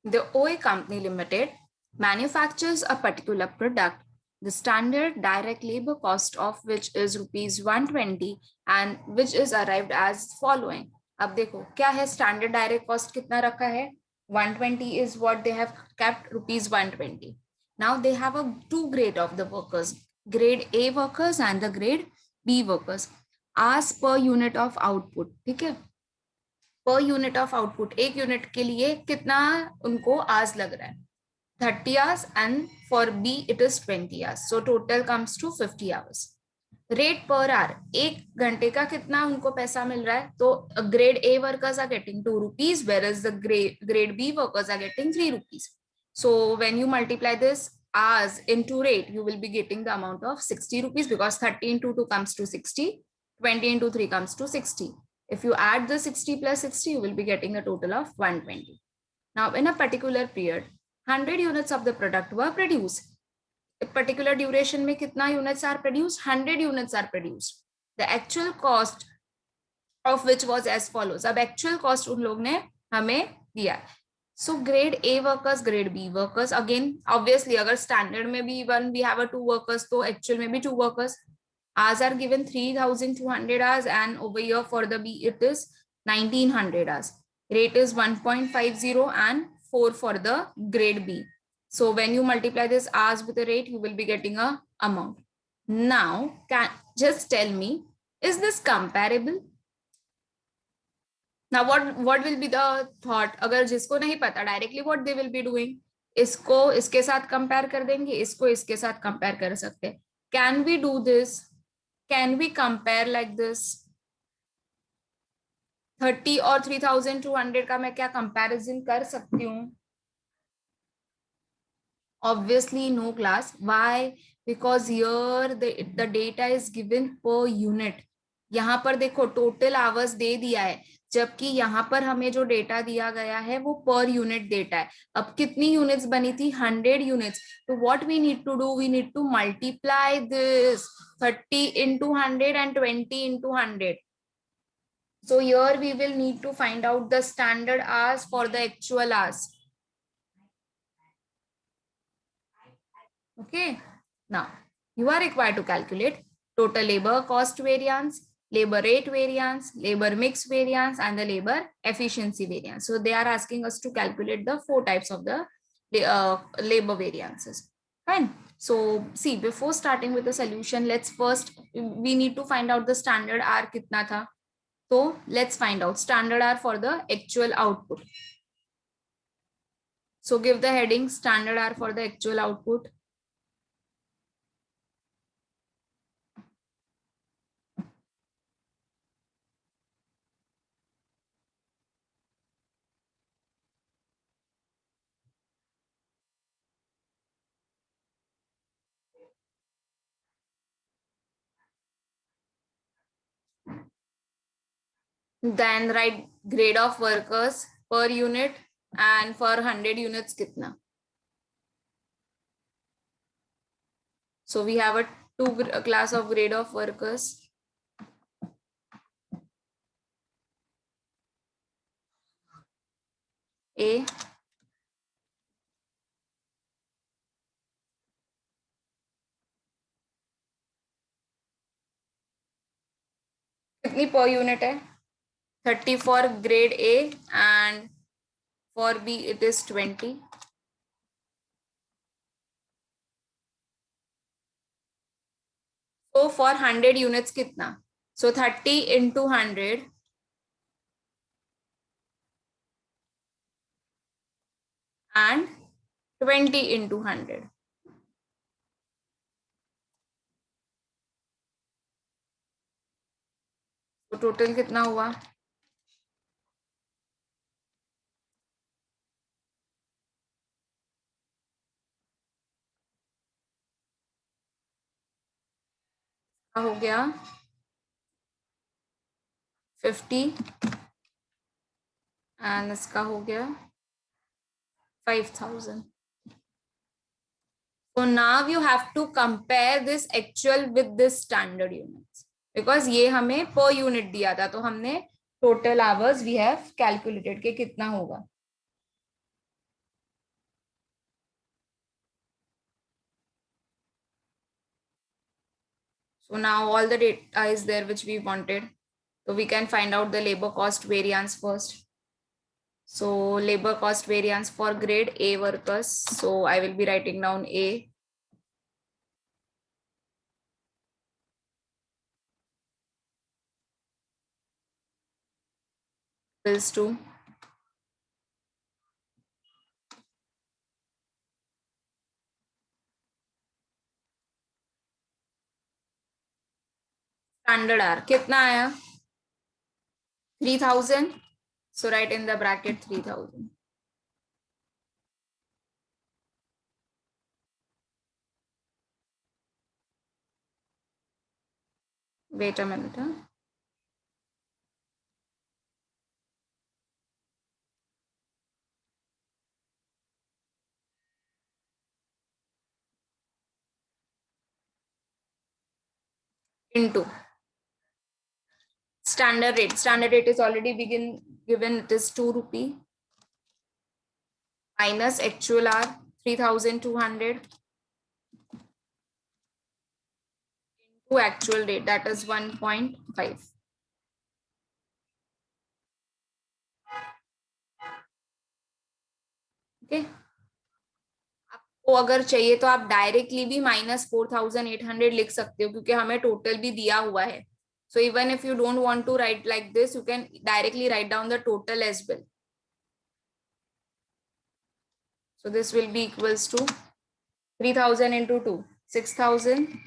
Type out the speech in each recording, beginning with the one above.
The OA Company Limited manufactures a particular product, the standard direct labor cost of which is rupees 120 and which is arrived as following. अब देखो क्या है, standard direct cost कितना रखा है, 120 is what they have kept, rupees 120. Now they have a two grade of the workers, grade A workers and the grade B workers, as per unit of output. ठीक है, per unit of output, एक unit के लिए कितना उनको hours लग रहा है, 30 hours, and for B it is 20 hours, so total comes to 50 hours. Rate per hour, एक घंटे का कितना उनको पैसा मिल रहा है, तो grade A workers are getting 2 rupees, where is the grade B workers are getting 3 rupees. So when you multiply this hours into rate, you will be getting the amount of 60 rupees, because 30 into 2 comes to 60, 20 into 3 comes to 60. If you add the 60 plus 60, you will be getting a total of 120. Now, in a particular period, 100 units of the product were produced. A particular duration में कितना units are produced? 100 units are produced. The actual cost of which was as follows. अब actual cost उन लोग ने हमें दिया. So grade A workers, grade B workers. Again, obviously, अगर standard में भी we have a 2 workers, तो actual में भी 2 workers. Hours are given 3,200 hours, and over here for the B it is 1,900 hours. Rate is 1.50 and 4 for the grade B. So when you multiply this hours with the rate, you will be getting a amount. Now, just tell me, is this comparable? Now what will be the thought? अगर जिसको नहीं पता, directly what they will be doing? इसको इसके साथ compare कर देंगे, इसको इसके साथ compare कर सकते. Can we do this? Can we compare like this? 30 और 3,200 का मैं क्या comparison कर सकती हूँ? Obviously no class. Why? Because here the data is given per unit. यहाँ पर देखो total hours दे दिया है, जबकि यहाँ पर हमें जो डेटा दिया गया है वो पर यूनिट डेटा है. अब कितनी यूनिट्स बनी थी? 100 यूनिट्स. तो what we need to do, we need to multiply this 30 into 100 and 20 into 100. So here we will need to find out the standard hours for the actual hours. Okay, now you are required to calculate total labor cost variance, labor rate variance, labor mix variance, and the labor efficiency variance. So they are asking us to calculate the 4 types of the labor variances. Fine. So see, before starting with the solution, let's first, we need to find out the standard hour kitna tha. So let's find out standard hour for the actual output. So give the heading standard hour for the actual output. Then write grade of workers per unit, and for 100 units kitna. So we have a class of grade of workers. A, कितनी per unit है? 30 for grade A, and for B it is 20. So for 100 units kitna? So 30 into 100 and 20 into 100. तो total कितना हुआ? हो गया 50 and इसका हो गया 5,000. So now you have to compare this actual with this standard units, because ये हमें per unit दिया था, तो हमने total hours we have calculated के कितना होगा. So now all the data is there which we wanted. So we can find out the labor cost variance first. So labor cost variance for grade A workers. So I will be writing down A. Equals to standard R. कितना आया? 3000. So write in the bracket 3000. Wait a minute. Into standard rate. Standard rate is already given. It is 2 rupee minus actual R 3200 into actual rate, that is 1.5. Okay आपको अगर चाहिए तो आप directly भी -4800 लिख सकते हो क्योंकि हमें टोटल भी दिया हुआ है. So even if you don't want to write like this, you can directly write down the total as well. So this will be equals to 3000 into 2, 6000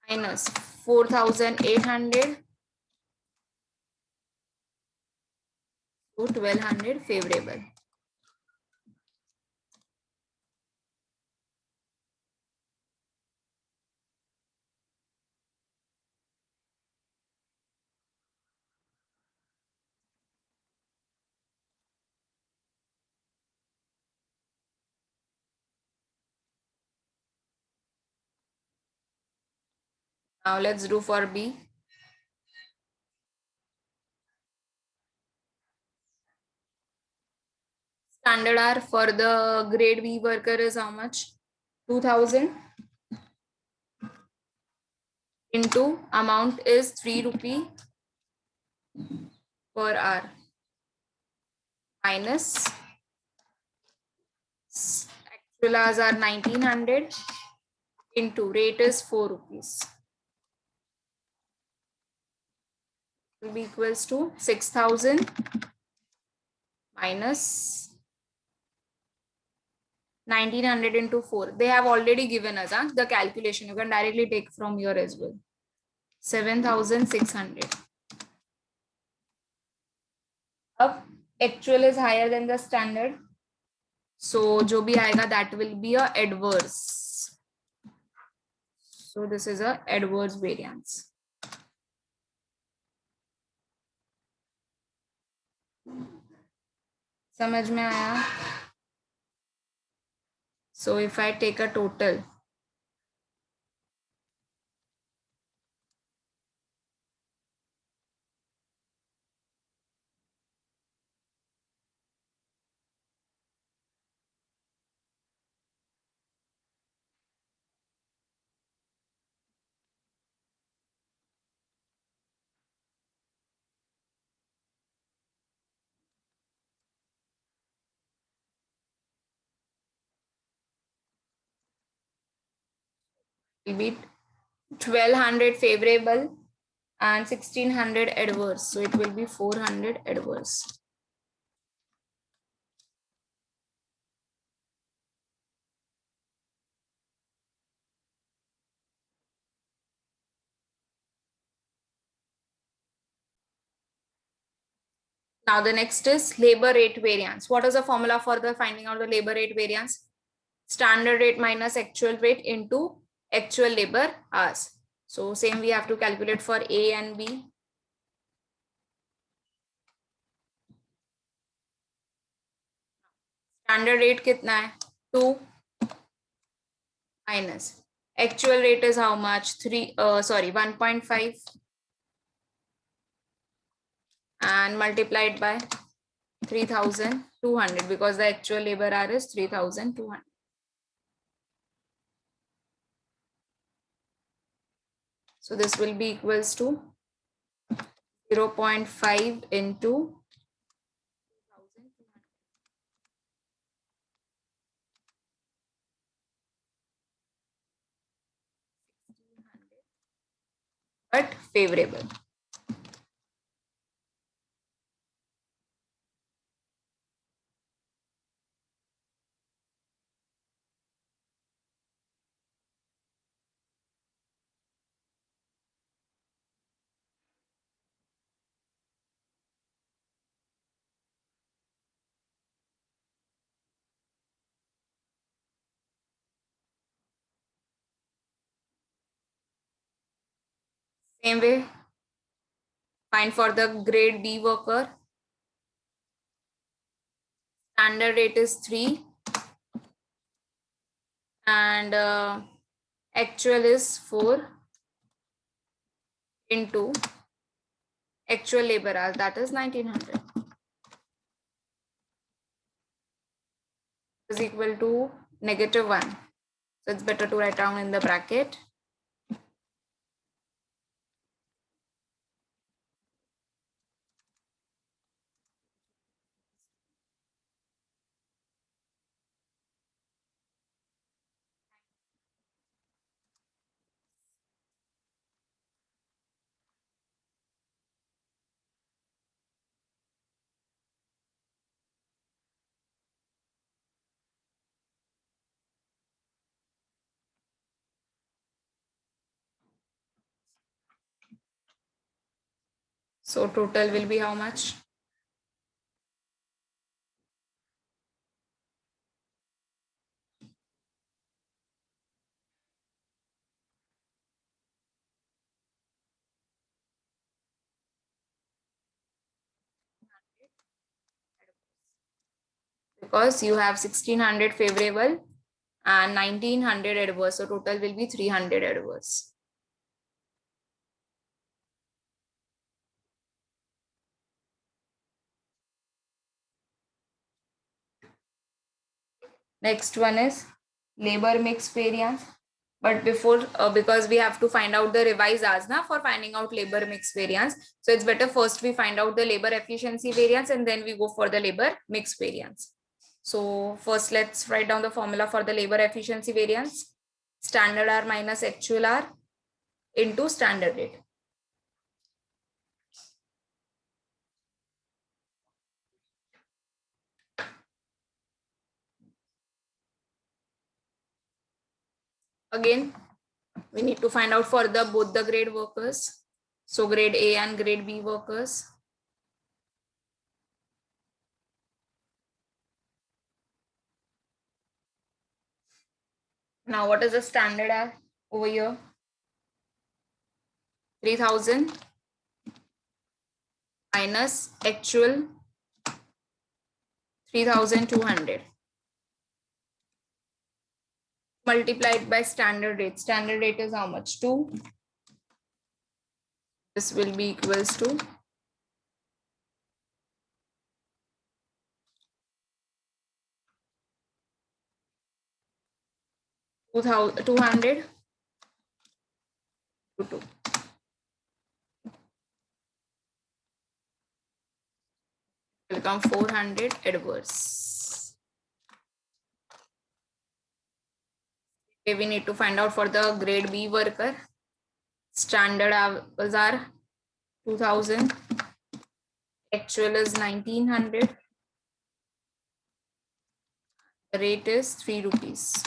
minus 4800 to 1200 favorable. Now let's do for B. Standard R for the grade B worker is how much? 2000 into amount is 3 rupee per hour minus actual hours are 1900 into rate is 4 rupees. Will be equals to 6000 minus 1900 into 4. They have already given us the calculation. You can directly take from here as well. 7600. अब actual is higher than the standard. So जो भी आएगा that will be a adverse. So this is a adverse variance. समझ में आया? So if I take a total, it will be 1200 favorable and 1600 adverse. So it will be 400 adverse. Now the next is labor rate variance. What is the formula for the finding out the labor rate variance? Standard rate minus actual rate into actual labor hours. So same we have to calculate for A and B. Standard rate कितना है? 2 minus actual rate is how much? 1.5 and multiplied by 3200 because the actual labor hour is 3200. So this will be equals to 0.5 into 2,200. But favorable. Same way, find for the grade B worker. Standard rate is 3 and actual is 4 into actual labor hours, that is 1900, is equal to -1. So it's better to write down in the bracket. So total will be how much? Because you have 1600 favorable and 1900 adverse. So total will be 300 adverse. Next one is labor mix variance. But before, because we have to find out the revised asna for finding out labor mix variance. So it's better first we find out the labor efficiency variance and then we go for the labor mix variance. So first let's write down the formula for the labor efficiency variance. Standard hour minus actual hour into standard rate. Again, we need to find out for the both the grade workers. So grade A and grade B workers. Now what is the standard hour over here? 3000 minus actual 3200 multiplied by standard rate. Standard rate is how much? 2. This will be equals to 200 to 2. Will come 400 adverse. Okay, we need to find out for the grade B worker. Standard hours are 2000. Actual is 1900. The rate is 3 rupees.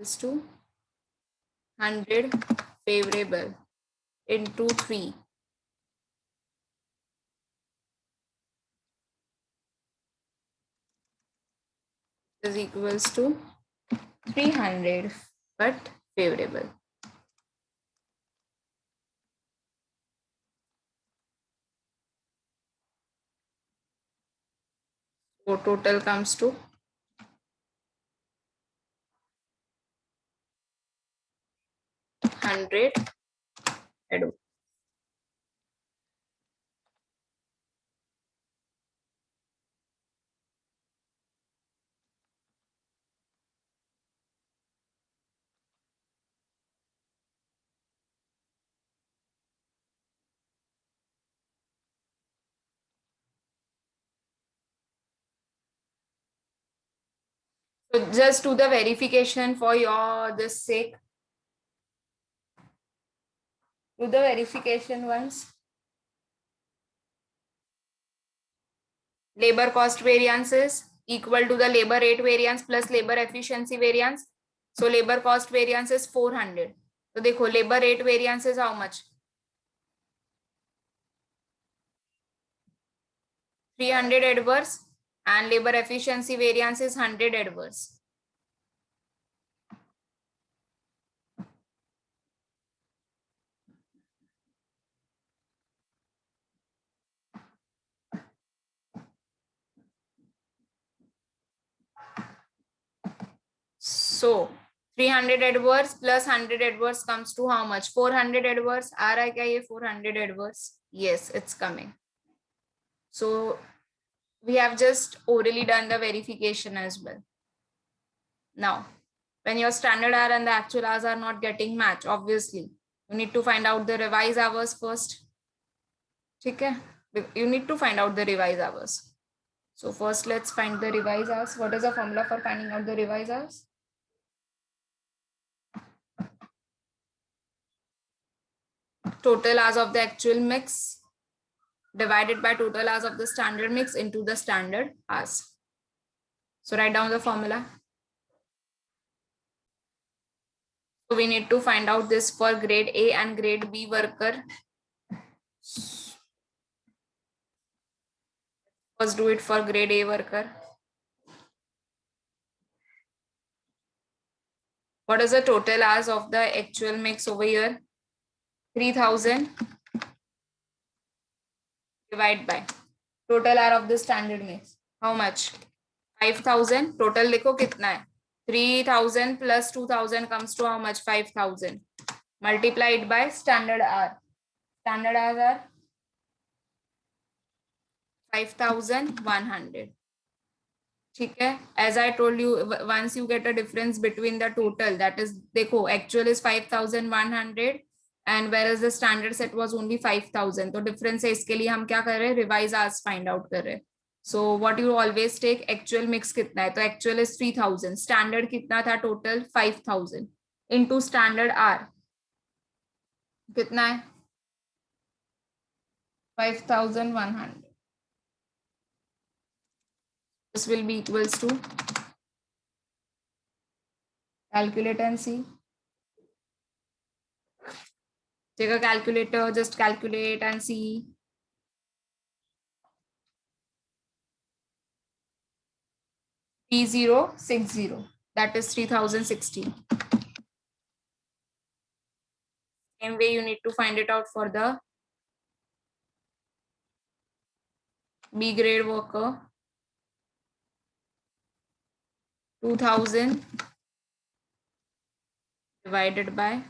Is to 100 favorable into 3. Is equals to 300 but favorable. So total comes to 100 adverse. So just do the verification for your this sake. Do the verification once. Labor cost variance is equal to the labor rate variance plus labor efficiency variance. So labor cost variance is 400. So देखो labor rate variance is how much? 300 adverse and labor efficiency variance is 100 adverse. So 300 adverse plus 100 adverse comes to how much? 400 adverse. आ रहा है क्या ये 400 adverse? Yes, it's coming. So we have just orally done the verification as well. Now, when your standard hour and the actual hours are not getting matched, obviously, you need to find out the revised hours first. Okay? You need to find out the revised hours. So first, let's find the revised hours. What is the formula for finding out the revised hours? Total hours of the actual mix divided by total hours of the standard mix into the standard hours. So write down the formula. So we need to find out this for grade A and grade B worker. First do it for grade A worker. What is the total hours of the actual mix over here? 3000 divided by total hour of the standard mix. How much? 5000. Total देखो कितना है? 3000 plus 2000 comes to how much? 5000. Multiplied by standard hour. Standard hours are 5100. ठीक है. As I told you, once you get a difference between the total, that is देखो actual is 5100 and whereas the standard set was only 5000. तो difference है, इसके लिए हम क्या कर रहे हैं? Revise hours find out कर रहे हैं. So what you always take actual mix कितना है? तो actual is 3000. Standard कितना था total? 5000 into standard hour कितना है? 5100. This will be equals to, calculate and see. Take a calculator, just calculate and see. P060, that is 3016. Same way you need to find it out for the B grade worker. 2000 divided by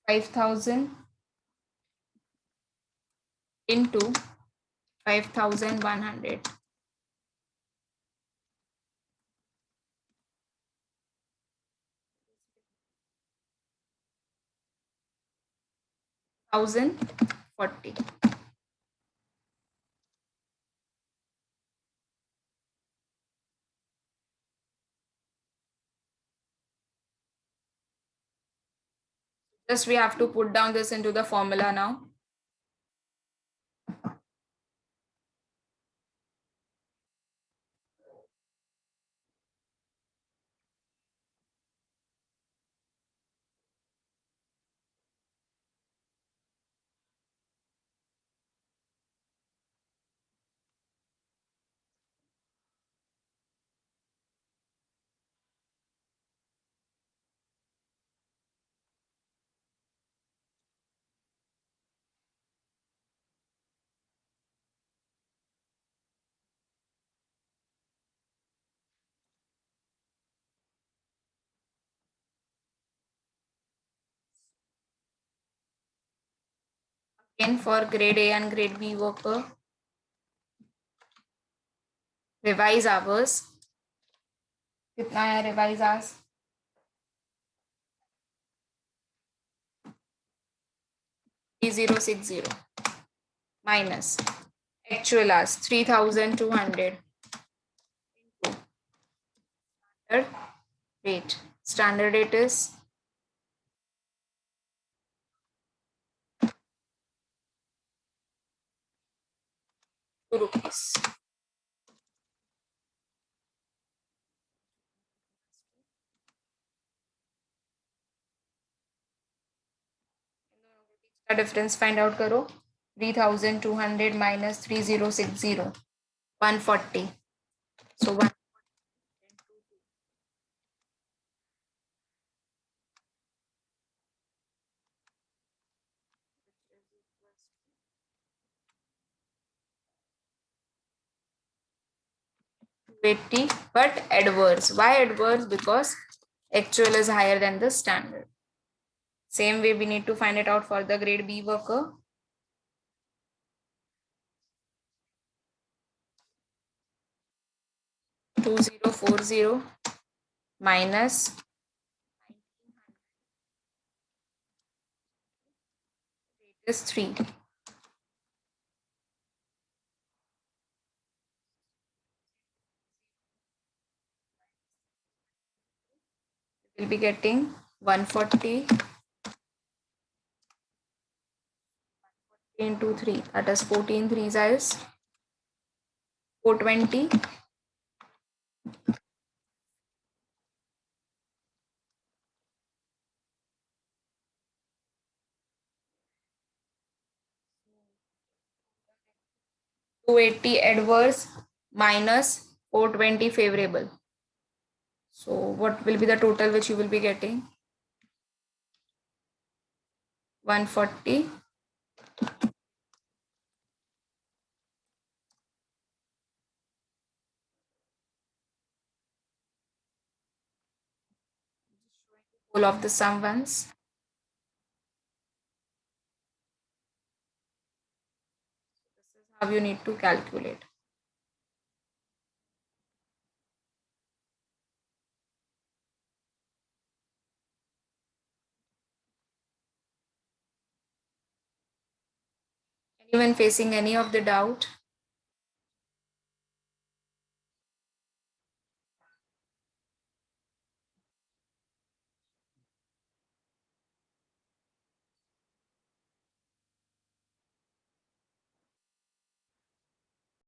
5000 into 5100. Thousand 40. Just we have to put down this into the formula now. Again for grade A and grade B worker, revise hours. कितना है revise hours? P060 minus Actual as 3,200 standard rate. Standard rate is 2 rupees. का difference find out करो. 3,200 minus 3,060 140. So 1 280, but adverse. Why adverse? Because actual is higher than the standard. Same way we need to find it out for the grade B worker. 2040 minus is 3. We'll be getting 140 into 3. That is 14 3s is 420. 280 adverse minus 420 favorable. So what will be the total which you will be getting? 140 all of the sum ones. This is how you need to calculate. Anyone facing any of the doubt?